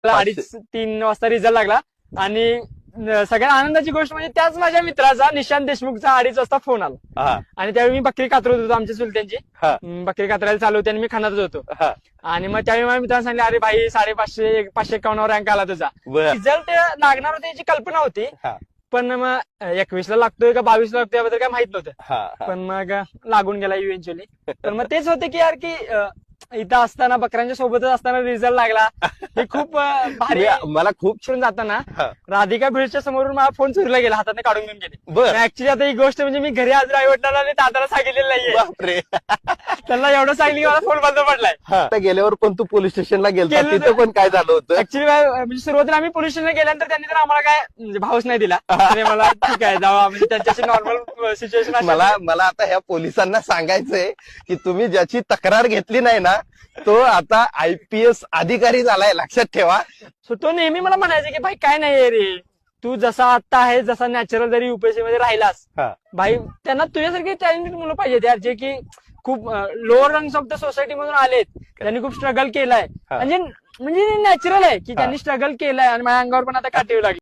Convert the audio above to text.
2:30-3 वाजता रिझल्ट लागला आणि सगळ्यात आनंदाची गोष्ट म्हणजे त्याच माझ्या मित्राचा निशांत देशमुखचा 2:30 वाजता फोन आला आणि त्यावेळी मी बकरी कातरत होतो आमच्या चुलत्यांची. बकरी कातरायला चालू होती आणि मी खानातच होतो आणि मग त्यावेळी माझ्या मित्रांनी सांगितलं, अरे भाई 551 रँक आला तुझा. रिझल्ट लागणार होते याची कल्पना होती, पण मग 21 ला लागतोय का 22 ला लागतोय याबद्दल काय माहित नव्हतं. पण मग लागून गेला इव्हेंच्युअली. तर मग तेच होते की यार की इथं असताना बकऱ्यांच्या सोबतच असताना रिझल्ट लागला हे खूप भारी. मला खूप सोडून जाताना राधिका भिडच्या समोरून मला फोन चोरीला गेला, हाताने काढून घेऊन गेले. ऍक्च्युली आता ही गोष्ट म्हणजे मी घरी आज आई-वडिलांना आणि दादाला सांगितलेलं नाहीये. त्यांना एवढं सांगितलं की मला फोन बंद पडलाय. गेल्यावर पण तू पोलीस स्टेशनला गेला, तिथे पण काय झालं होतं? ऍक्च्युली म्हणजे सुरुवातीला आम्ही पोलीस स्टेशनला गेल्यानंतर त्यांनी तर आम्हाला काय म्हणजे भावच नाही दिला आणि मला ठीक आहे जावा म्हणजे त्यांच्याशी नॉर्मल सिच्युएशन. मला आता ह्या पोलिसांना सांगायचंय की तुम्ही ज्याची तक्रार घेतली नाही ना तो आता IPS अधिकारी झालाय, लक्षात ठेवा. सो तो नेहमी मला म्हणायचा की भाई काय नाही रे, तू जसा आता आहे जसा नॅचरल जरी UPSC मध्ये राहिलास भाई, त्यांना तुझ्यासारखी टॅलेंटेड मुलं पाहिजेत यार, जे की खूप lower rungs of the society मधून आलेत, त्यांनी खूप स्ट्रगल केलाय म्हणजे नॅचरल आहे की त्यांनी स्ट्रगल केलाय आणि माझ्या अंगावर पण आता काठी लागली.